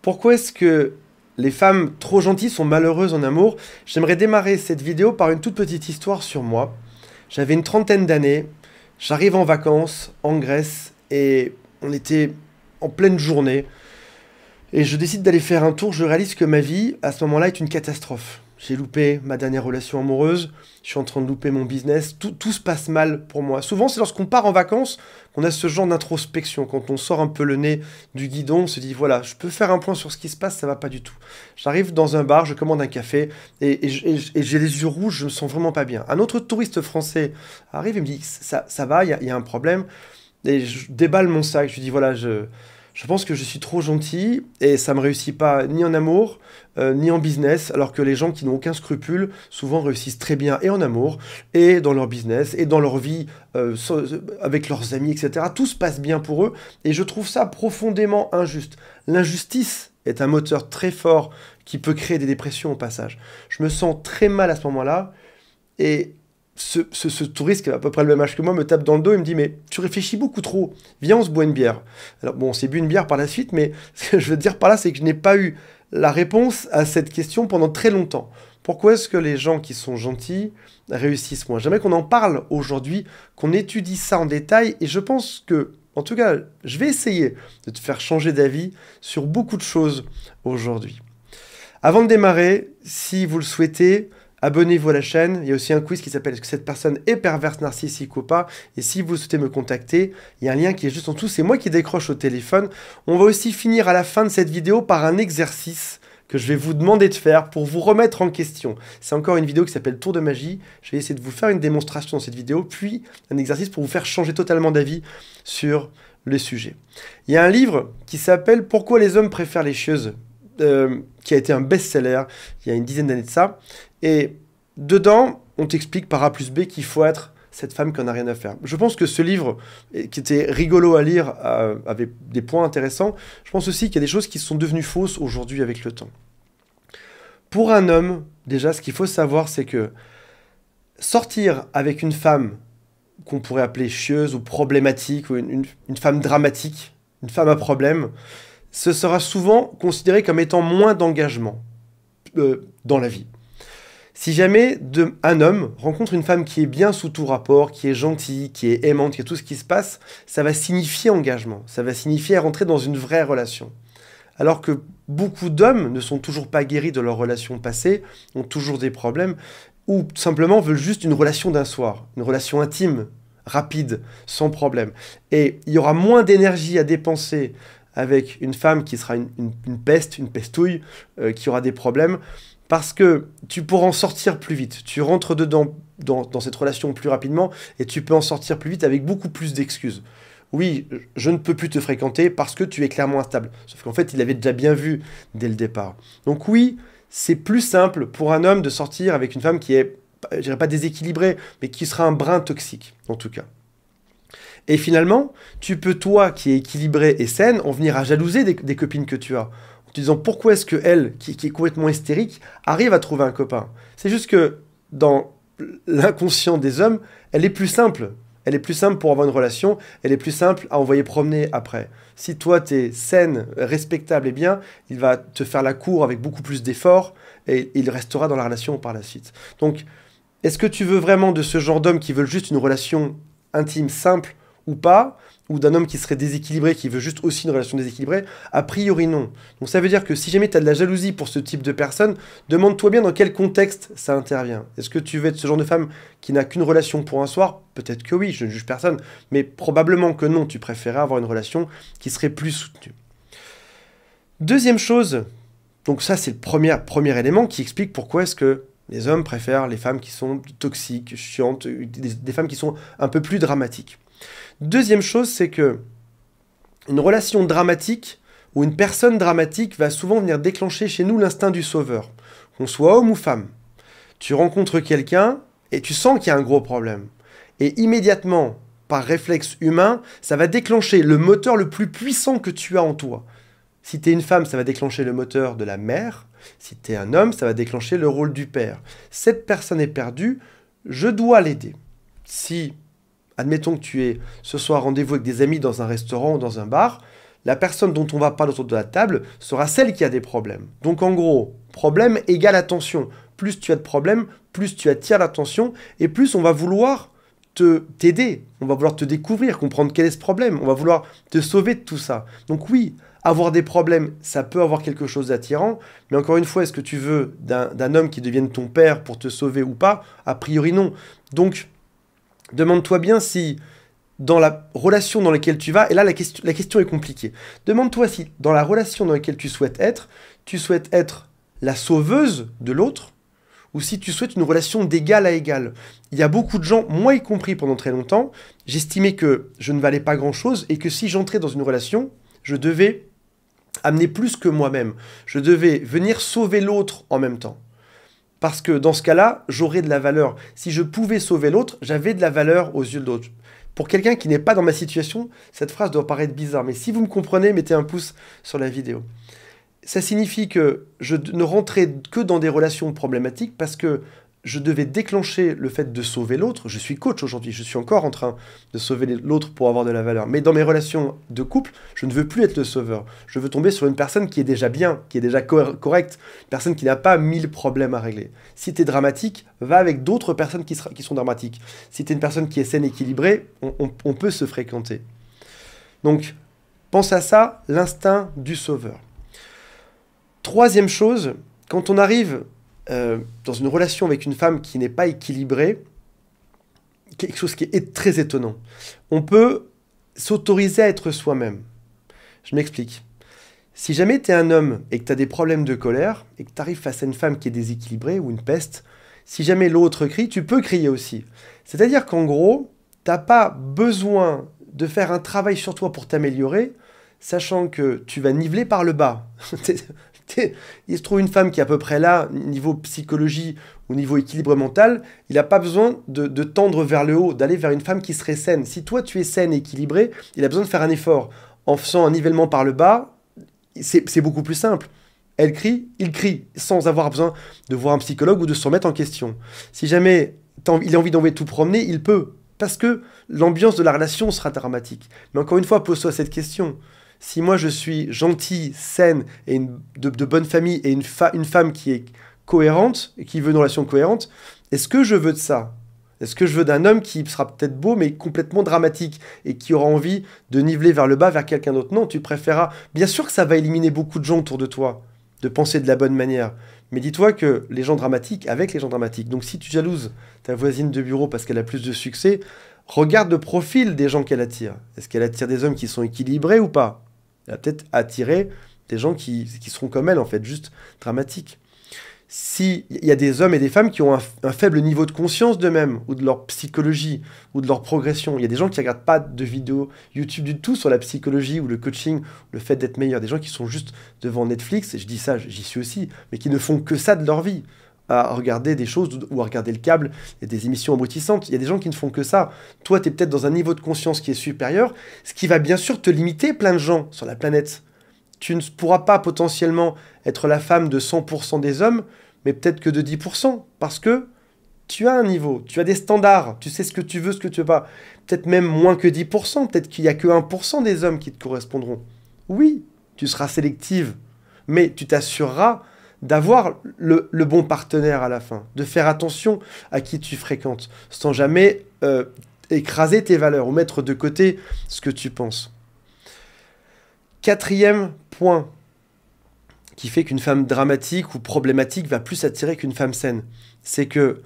Pourquoi est-ce que les femmes trop gentilles sont malheureuses en amour? J'aimerais démarrer cette vidéo par une toute petite histoire sur moi. J'avais une trentaine d'années, j'arrive en vacances en Grèce et on était en pleine journée. Et je décide d'aller faire un tour, je réalise que ma vie, à ce moment-là, est une catastrophe. J'ai loupé ma dernière relation amoureuse, je suis en train de louper mon business, tout se passe mal pour moi. Souvent, c'est lorsqu'on part en vacances qu'on a ce genre d'introspection. Quand on sort un peu le nez du guidon, on se dit, voilà, je peux faire un point sur ce qui se passe, ça va pas du tout. J'arrive dans un bar, je commande un café, et j'ai les yeux rouges, je me sens vraiment pas bien. Un autre touriste français arrive et me dit, ça va, il y a un problème. Et je déballe mon sac, je lui dis, voilà, je pense que je suis trop gentil et ça me réussit pas ni en amour, ni en business, alors que les gens qui n'ont aucun scrupule, souvent réussissent très bien et en amour, et dans leur business, et dans leur vie, avec leurs amis, etc. Tout se passe bien pour eux, et je trouve ça profondément injuste. L'injustice est un moteur très fort qui peut créer des dépressions au passage. Je me sens très mal à ce moment-là, et ce touriste qui a à peu près le même âge que moi me tape dans le dos et me dit « Mais tu réfléchis beaucoup trop, viens on se boit une bière ». Alors bon, on s'est bu une bière par la suite, mais ce que je veux dire par là, c'est que je n'ai pas eu la réponse à cette question pendant très longtemps. Pourquoi est-ce que les gens qui sont gentils réussissent moins? J'aimerais qu'on en parle aujourd'hui, qu'on étudie ça en détail, et je pense que, en tout cas, je vais essayer de te faire changer d'avis sur beaucoup de choses aujourd'hui. Avant de démarrer, si vous le souhaitez, abonnez-vous à la chaîne, il y a aussi un quiz qui s'appelle « Est-ce que cette personne est perverse, narcissique ou pas ?» Et si vous souhaitez me contacter, il y a un lien qui est juste en dessous, c'est moi qui décroche au téléphone. On va aussi finir à la fin de cette vidéo par un exercice que je vais vous demander de faire pour vous remettre en question. C'est encore une vidéo qui s'appelle Tour de magie. Je vais essayer de vous faire une démonstration dans cette vidéo, puis un exercice pour vous faire changer totalement d'avis sur le sujet. Il y a un livre qui s'appelle « Pourquoi les hommes préfèrent les chieuses ?» qui a été un best-seller il y a une dizaine d'années de ça. Et dedans, on t'explique par A plus B qu'il faut être cette femme qui n'en a rien à faire. Je pense que ce livre, qui était rigolo à lire, avait des points intéressants. Je pense aussi qu'il y a des choses qui sont devenues fausses aujourd'hui avec le temps. Pour un homme, déjà, ce qu'il faut savoir, c'est que sortir avec une femme qu'on pourrait appeler chieuse ou problématique, ou une femme dramatique, une femme à problème, ce sera souvent considéré comme étant moins d'engagement dans la vie. Si jamais un homme rencontre une femme qui est bien sous tout rapport, qui est gentille, qui est aimante, qui a tout ce qui se passe, ça va signifier engagement, ça va signifier rentrer dans une vraie relation. Alors que beaucoup d'hommes ne sont toujours pas guéris de leurs relations passées, ont toujours des problèmes, ou tout simplement veulent juste une relation d'un soir, une relation intime, rapide, sans problème. Et il y aura moins d'énergie à dépenser avec une femme qui sera une peste, une pestouille, qui aura des problèmes, parce que tu pourras en sortir plus vite. Tu rentres dedans dans cette relation plus rapidement, et tu peux en sortir plus vite avec beaucoup plus d'excuses. Oui, je ne peux plus te fréquenter parce que tu es clairement instable. Sauf qu'en fait, il avait déjà bien vu dès le départ. Donc oui, c'est plus simple pour un homme de sortir avec une femme qui est, je dirais pas déséquilibrée, mais qui sera un brin toxique, en tout cas. Et finalement, tu peux, toi, qui es équilibré et saine, en venir à jalouser des copines que tu as. En te disant, pourquoi est-ce que elle, qui est complètement hystérique, arrive à trouver un copain? C'est juste que, dans l'inconscient des hommes, elle est plus simple. Elle est plus simple pour avoir une relation, elle est plus simple à envoyer promener après. Si toi, tu es saine, respectable et bien, il va te faire la cour avec beaucoup plus d'efforts, et il restera dans la relation par la suite. Donc, est-ce que tu veux vraiment de ce genre d'hommes qui veulent juste une relation intime, simple, ou pas, ou d'un homme qui serait déséquilibré, qui veut juste aussi une relation déséquilibrée? A priori, non. Donc ça veut dire que si jamais tu as de la jalousie pour ce type de personne, demande-toi bien dans quel contexte ça intervient. Est-ce que tu veux être ce genre de femme qui n'a qu'une relation pour un soir? Peut-être que oui, je ne juge personne, mais probablement que non, tu préférerais avoir une relation qui serait plus soutenue. Deuxième chose, donc ça c'est le premier élément qui explique pourquoi est-ce que les hommes préfèrent les femmes qui sont toxiques, chiantes, des femmes qui sont un peu plus dramatiques. Deuxième chose, c'est que une relation dramatique ou une personne dramatique va souvent venir déclencher chez nous l'instinct du sauveur, qu'on soit homme ou femme. Tu rencontres quelqu'un et tu sens qu'il y a un gros problème. Et immédiatement, par réflexe humain, ça va déclencher le moteur le plus puissant que tu as en toi. Si tu es une femme, ça va déclencher le moteur de la mère. Si tu es un homme, ça va déclencher le rôle du père. Cette personne est perdue, je dois l'aider. Si admettons que tu es ce soir rendez-vous avec des amis dans un restaurant ou dans un bar, la personne dont on va parler autour de la table sera celle qui a des problèmes. Donc en gros, problème égale attention. Plus tu as de problèmes, plus tu attires l'attention et plus on va vouloir t'aider. On va vouloir te découvrir, comprendre quel est ce problème. On va vouloir te sauver de tout ça. Donc oui, avoir des problèmes, ça peut avoir quelque chose d'attirant, mais encore une fois, est-ce que tu veux d'un homme qui devienne ton père pour te sauver ou pas? A priori non. Donc, demande-toi bien si dans la relation dans laquelle tu vas, et là la question est compliquée, demande-toi si dans la relation dans laquelle tu souhaites être la sauveuse de l'autre, ou si tu souhaites une relation d'égal à égal. Il y a beaucoup de gens, moi y compris pendant très longtemps, j'estimais que je ne valais pas grand-chose, et que si j'entrais dans une relation, je devais amener plus que moi-même. Je devais venir sauver l'autre en même temps. Parce que dans ce cas-là, j'aurais de la valeur. Si je pouvais sauver l'autre, j'avais de la valeur aux yeux de l'autre. Pour quelqu'un qui n'est pas dans ma situation, cette phrase doit paraître bizarre. Mais si vous me comprenez, mettez un pouce sur la vidéo. Ça signifie que je ne rentrais que dans des relations problématiques parce que je devais déclencher le fait de sauver l'autre. Je suis coach aujourd'hui, je suis encore en train de sauver l'autre pour avoir de la valeur. Mais dans mes relations de couple, je ne veux plus être le sauveur. Je veux tomber sur une personne qui est déjà bien, qui est déjà correcte, une personne qui n'a pas 1000 problèmes à régler. Si tu es dramatique, va avec d'autres personnes qui sont dramatiques. Si tu es une personne qui est saine, équilibrée, on peut se fréquenter. Donc, pense à ça, l'instinct du sauveur. Troisième chose, quand on arrive dans une relation avec une femme qui n'est pas équilibrée, quelque chose qui est très étonnant. On peut s'autoriser à être soi-même. Je m'explique. Si jamais tu es un homme et que tu as des problèmes de colère, et que tu arrives face à une femme qui est déséquilibrée ou une peste, si jamais l'autre crie, tu peux crier aussi. C'est-à-dire qu'en gros, tu n'as pas besoin de faire un travail sur toi pour t'améliorer, sachant que tu vas niveler par le bas. Il se trouve une femme qui est à peu près là, niveau psychologie ou niveau équilibre mental, il n'a pas besoin de tendre vers le haut, d'aller vers une femme qui serait saine. Si toi tu es saine et équilibrée, il a besoin de faire un effort. En faisant un nivellement par le bas, c'est beaucoup plus simple. Elle crie, il crie, sans avoir besoin de voir un psychologue ou de se remettre en question. Si jamais il a envie d'envoyer tout promener, il peut, parce que l'ambiance de la relation sera dramatique. Mais encore une fois, pose-toi cette question. Si moi je suis gentille, saine, et de bonne famille, et une femme qui est cohérente, et qui veut une relation cohérente, est-ce que je veux de ça? Est-ce que je veux d'un homme qui sera peut-être beau, mais complètement dramatique, et qui aura envie de niveler vers le bas, vers quelqu'un d'autre? Non, tu préféreras... Bien sûr que ça va éliminer beaucoup de gens autour de toi, de penser de la bonne manière. Mais dis-toi que les gens dramatiques, avec les gens dramatiques, donc si tu jalouses ta voisine de bureau parce qu'elle a plus de succès, regarde le profil des gens qu'elle attire. Est-ce qu'elle attire des hommes qui sont équilibrés ou pas? Elle va peut-être attirer des gens qui seront comme elle, en fait, juste dramatiques. S'il y a des hommes et des femmes qui ont un faible niveau de conscience d'eux-mêmes, ou de leur psychologie, ou de leur progression, il y a des gens qui ne regardent pas de vidéos YouTube du tout sur la psychologie, ou le coaching, ou le fait d'être meilleur. Des gens qui sont juste devant Netflix, et je dis ça, j'y suis aussi, mais qui ne font que ça de leur vie, à regarder des choses, ou à regarder le câble, et des émissions abrutissantes. Il y a des gens qui ne font que ça. Toi, tu es peut-être dans un niveau de conscience qui est supérieur, ce qui va bien sûr te limiter plein de gens sur la planète. Tu ne pourras pas potentiellement être la femme de 100% des hommes, mais peut-être que de 10%, parce que tu as un niveau, tu as des standards, tu sais ce que tu veux, ce que tu veux pas. Peut-être même moins que 10%, peut-être qu'il n'y a que 1% des hommes qui te correspondront. Oui, tu seras sélective, mais tu t'assureras d'avoir le bon partenaire à la fin, de faire attention à qui tu fréquentes, sans jamais écraser tes valeurs ou mettre de côté ce que tu penses. Quatrième point qui fait qu'une femme dramatique ou problématique va plus attirer qu'une femme saine, c'est que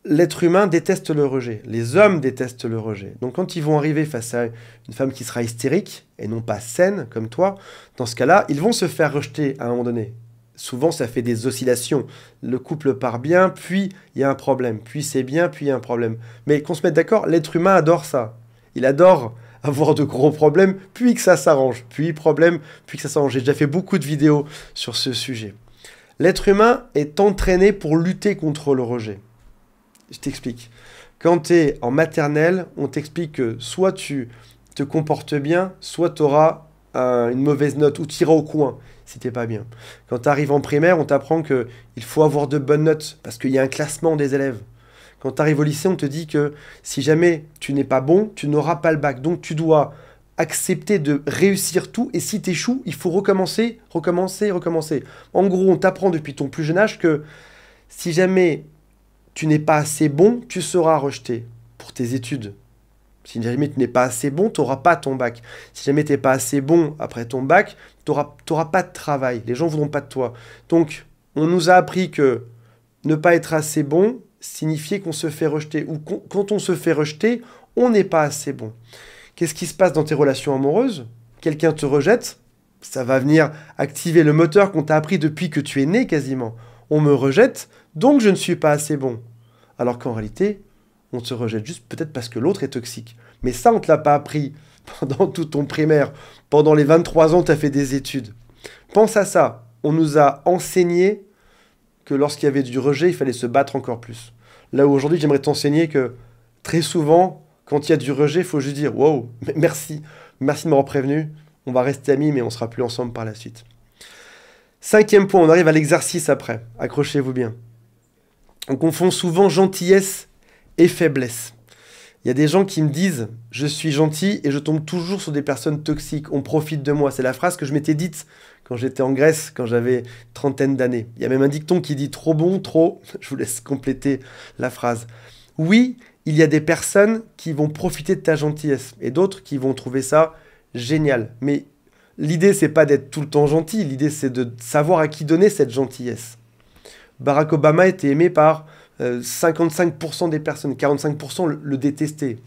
l'être humain déteste le rejet. Les hommes détestent le rejet. Donc quand ils vont arriver face à une femme qui sera hystérique et non pas saine comme toi, dans ce cas-là, ils vont se faire rejeter à un moment donné. Souvent, ça fait des oscillations. Le couple part bien, puis il y a un problème. Puis c'est bien, puis il y a un problème. Mais qu'on se mette d'accord, l'être humain adore ça. Il adore avoir de gros problèmes, puis que ça s'arrange. Puis problème, puis que ça s'arrange. J'ai déjà fait beaucoup de vidéos sur ce sujet. L'être humain est entraîné pour lutter contre le rejet. Je t'explique. Quand tu es en maternelle, on t'explique que soit tu te comportes bien, soit tu auras une mauvaise note ou tu iras au coin si tu n'es pas bien. Quand tu arrives en primaire, on t'apprend qu'il faut avoir de bonnes notes parce qu'il y a un classement des élèves. Quand tu arrives au lycée, on te dit que si jamais tu n'es pas bon, tu n'auras pas le bac. Donc tu dois accepter de réussir tout, et si t'échoues, il faut recommencer, recommencer, recommencer. En gros, on t'apprend depuis ton plus jeune âge que si jamais tu n'es pas assez bon, tu seras rejeté pour tes études. Si jamais tu n'es pas assez bon, tu n'auras pas ton bac. Si jamais tu n'es pas assez bon après ton bac, tu n'auras pas de travail. Les gens ne voudront pas de toi. Donc, on nous a appris que ne pas être assez bon signifiait qu'on se fait rejeter. Ou quand on se fait rejeter, on n'est pas assez bon. Qu'est-ce qui se passe dans tes relations amoureuses? Quelqu'un te rejette, ça va venir activer le moteur qu'on t'a appris depuis que tu es né quasiment. On me rejette, donc je ne suis pas assez bon. Alors qu'en réalité, on te rejette juste peut-être parce que l'autre est toxique. Mais ça, on ne te l'a pas appris pendant tout ton primaire. Pendant les 23 ans, tu as fait des études. Pense à ça. On nous a enseigné que lorsqu'il y avait du rejet, il fallait se battre encore plus. Là où aujourd'hui, j'aimerais t'enseigner que très souvent, quand il y a du rejet, il faut juste dire « Wow, merci, merci de m'avoir prévenu. On va rester amis, mais on ne sera plus ensemble par la suite. » 5e point, on arrive à l'exercice après. Accrochez-vous bien. On confond souvent gentillesse et faiblesse. Il y a des gens qui me disent « Je suis gentil » et je tombe toujours sur des personnes toxiques. On profite de moi. C'est la phrase que je m'étais dite quand j'étais en Grèce, quand j'avais trentaine d'années. Il y a même un dicton qui dit « Trop bon, trop ». Je vous laisse compléter la phrase. Oui, il y a des personnes qui vont profiter de ta gentillesse et d'autres qui vont trouver ça génial. Mais l'idée, c'est pas d'être tout le temps gentil. L'idée, c'est de savoir à qui donner cette gentillesse. Barack Obama était aimé par 55% des personnes, 45% le détestaient,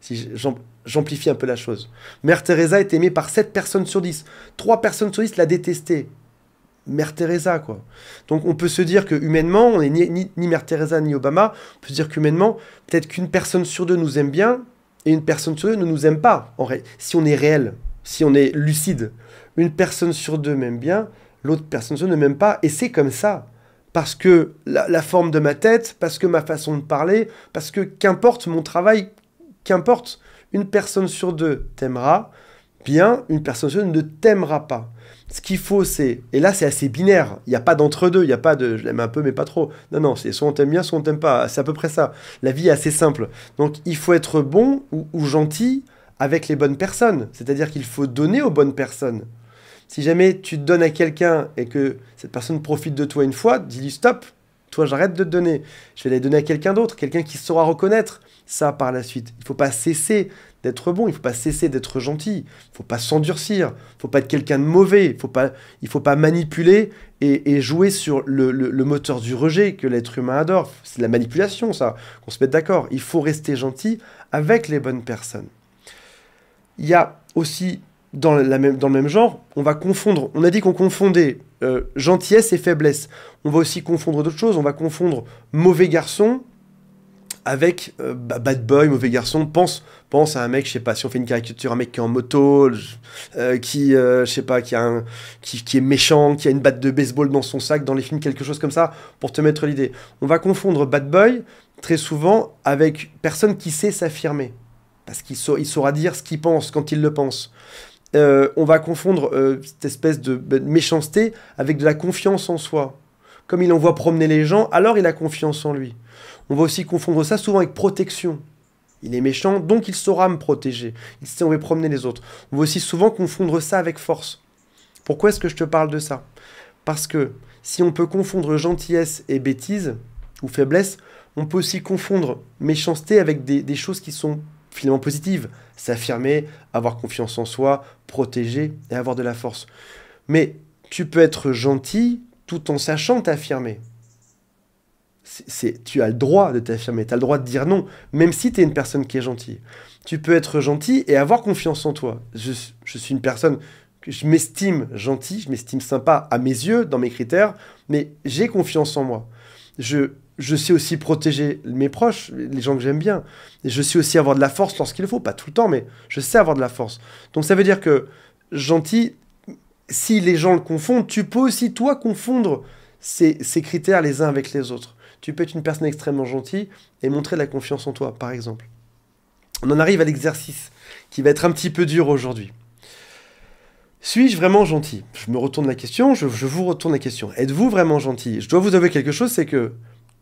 si j'amplifie un peu la chose. Mère Teresa était aimée par 7 personnes sur 10. 3 personnes sur 10 la détestaient. Mère Teresa, quoi. Donc on peut se dire que humainement, on n'est ni Mère Teresa ni Obama, on peut se dire qu'humainement, peut-être qu'une personne sur 2 nous aime bien, et une personne sur 2 ne nous aime pas, si on est réel, si on est lucide. Une personne sur 2 m'aime bien, l'autre personne sur 2 ne m'aime pas, et c'est comme ça. Parce que la forme de ma tête, parce que ma façon de parler, parce que qu'importe mon travail, qu'importe, une personne sur 2 t'aimera bien, une personne sur 2 ne t'aimera pas. Ce qu'il faut, c'est... Et là, c'est assez binaire. Il n'y a pas d'entre-deux. Il n'y a pas de « je l'aime un peu, mais pas trop ». Non, non, c'est soit on t'aime bien, soit on t'aime pas. C'est à peu près ça. La vie est assez simple. Donc, il faut être bon ou gentil avec les bonnes personnes. C'est-à-dire qu'il faut donner aux bonnes personnes. Si jamais tu te donnes à quelqu'un et que cette personne profite de toi une fois, dis-lui « stop, toi, j'arrête de te donner. Je vais les donner à quelqu'un d'autre, quelqu'un qui saura reconnaître ça par la suite. » Il ne faut pas cesser d'être bon, il ne faut pas cesser d'être gentil, il ne faut pas s'endurcir, il ne faut pas être quelqu'un de mauvais, il ne faut pas manipuler et jouer sur le moteur du rejet que l'être humain adore. C'est de la manipulation, ça, qu'on se mette d'accord. Il faut rester gentil avec les bonnes personnes. Il y a aussi, dans le même genre, on a dit qu'on confondait gentillesse et faiblesse. On va aussi confondre d'autres choses, on va confondre mauvais garçon avec bad boy, mauvais garçon. Pense à un mec, je sais pas, si on fait une caricature, un mec qui est en moto, je sais pas, qui est méchant, qui a une batte de baseball dans son sac, dans les films, quelque chose comme ça, pour te mettre l'idée. On va confondre bad boy, très souvent, avec personne qui sait s'affirmer. Parce qu'il saura dire ce qu'il pense quand il le pense. On va confondre cette espèce de méchanceté avec de la confiance en soi. Comme il envoie promener les gens, alors il a confiance en lui. On va aussi confondre ça souvent avec protection. Il est méchant, donc il saura me protéger. Il sait où va promener les autres. On va aussi souvent confondre ça avec force. Pourquoi est-ce que je te parle de ça? Parce que si on peut confondre gentillesse et bêtise, ou faiblesse, on peut aussi confondre méchanceté avec des choses qui sont finalement positives. S'affirmer, avoir confiance en soi, protéger et avoir de la force. Mais tu peux être gentil tout en sachant t'affirmer. Tu as le droit de t'affirmer, tu as le droit de dire non, même si tu es une personne qui est gentille. Tu peux être gentil et avoir confiance en toi. Je suis une personne que je m'estime gentil, je m'estime sympa à mes yeux, dans mes critères, mais j'ai confiance en moi. Je sais aussi protéger mes proches, les gens que j'aime bien. Et je sais aussi avoir de la force lorsqu'il le faut, pas tout le temps, mais je sais avoir de la force. Donc ça veut dire que gentil, si les gens le confondent, tu peux aussi, toi, confondre ces critères les uns avec les autres. Tu peux être une personne extrêmement gentille et montrer de la confiance en toi, par exemple. On en arrive à l'exercice qui va être un petit peu dur aujourd'hui. Suis-je vraiment gentil? Je me retourne la question, je vous retourne la question. Êtes-vous vraiment gentil? Je dois vous avouer quelque chose, c'est que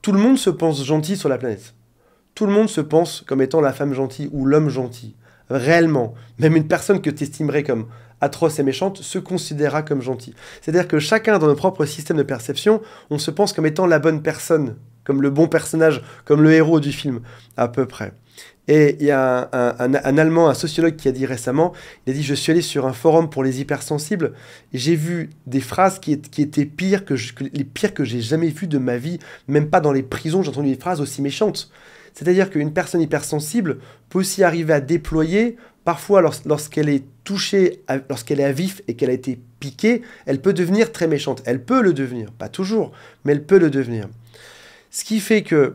tout le monde se pense gentil sur la planète. Tout le monde se pense comme étant la femme gentille ou l'homme gentil. réellement, même une personne que tu estimerais comme atroce et méchante, se considérera comme gentil. C'est-à-dire que chacun, dans notre propre système de perception, on se pense comme étant la bonne personne, comme le bon personnage, comme le héros du film, à peu près. Et il y a un Allemand, un sociologue qui a dit récemment, il a dit, je suis allé sur un forum pour les hypersensibles, et j'ai vu des phrases qui étaient pires les pires que j'ai jamais vues de ma vie, même pas dans les prisons, j'ai entendu des phrases aussi méchantes. C'est-à-dire qu'une personne hypersensible peut aussi arriver à déployer, parfois lorsqu'elle est touchée, lorsqu'elle est à vif et qu'elle a été piquée, elle peut devenir très méchante. Elle peut le devenir, pas toujours, mais elle peut le devenir. Ce qui fait qu'il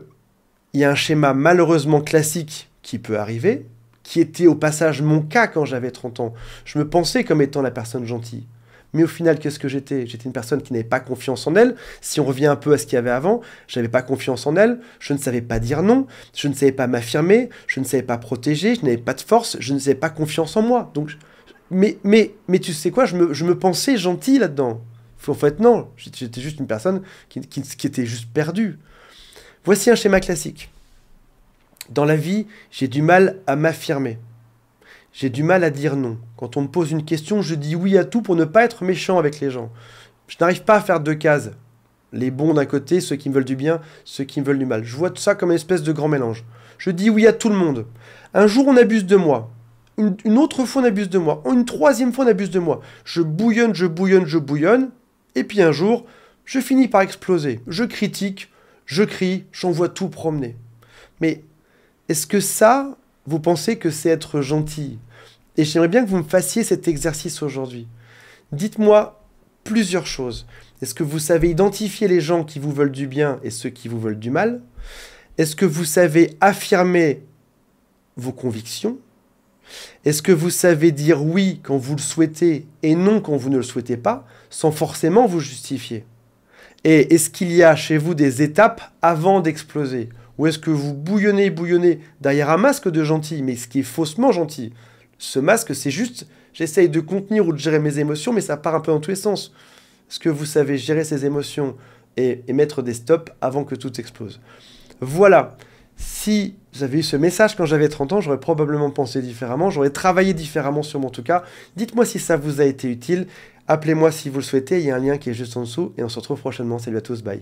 y a un schéma malheureusement classique qui peut arriver, qui était au passage mon cas quand j'avais 30 ans. Je me pensais comme étant la personne gentille. Mais au final, qu'est-ce que j'étais? J'étais une personne qui n'avait pas confiance en elle. Si on revient un peu à ce qu'il y avait avant, je n'avais pas confiance en elle, je ne savais pas dire non, je ne savais pas m'affirmer, je ne savais pas protéger, je n'avais pas de force, je ne savais pas confiance en moi. Donc, mais tu sais quoi, je me pensais gentil là-dedans. En fait, non, j'étais juste une personne qui était juste perdue. Voici un schéma classique. Dans la vie, j'ai du mal à m'affirmer. J'ai du mal à dire non. Quand on me pose une question, je dis oui à tout pour ne pas être méchant avec les gens. Je n'arrive pas à faire deux cases. Les bons d'un côté, ceux qui me veulent du bien, ceux qui me veulent du mal. Je vois tout ça comme une espèce de grand mélange. Je dis oui à tout le monde. Un jour, on abuse de moi. Une autre fois, on abuse de moi. Une troisième fois, on abuse de moi. Je bouillonne, je bouillonne, je bouillonne. Et puis un jour, je finis par exploser. Je critique, je crie, j'envoie tout promener. Mais est-ce que ça, vous pensez que c'est être gentil? Et j'aimerais bien que vous me fassiez cet exercice aujourd'hui. Dites-moi plusieurs choses. Est-ce que vous savez identifier les gens qui vous veulent du bien et ceux qui vous veulent du mal? Est-ce que vous savez affirmer vos convictions? Est-ce que vous savez dire oui quand vous le souhaitez et non quand vous ne le souhaitez pas, sans forcément vous justifier? Et est-ce qu'il y a chez vous des étapes avant d'exploser? Ou est-ce que vous bouillonnez derrière un masque de gentil, mais ce qui est faussement gentil? Ce masque, c'est juste, j'essaye de contenir ou de gérer mes émotions, mais ça part un peu dans tous les sens. Est-ce que vous savez gérer ces émotions et mettre des stops avant que tout explose? Voilà. Si j'avais eu ce message quand j'avais 30 ans, j'aurais probablement pensé différemment, j'aurais travaillé différemment sur mon cas. Dites-moi si ça vous a été utile. Appelez-moi si vous le souhaitez, il y a un lien qui est juste en dessous et on se retrouve prochainement. Salut à tous, bye.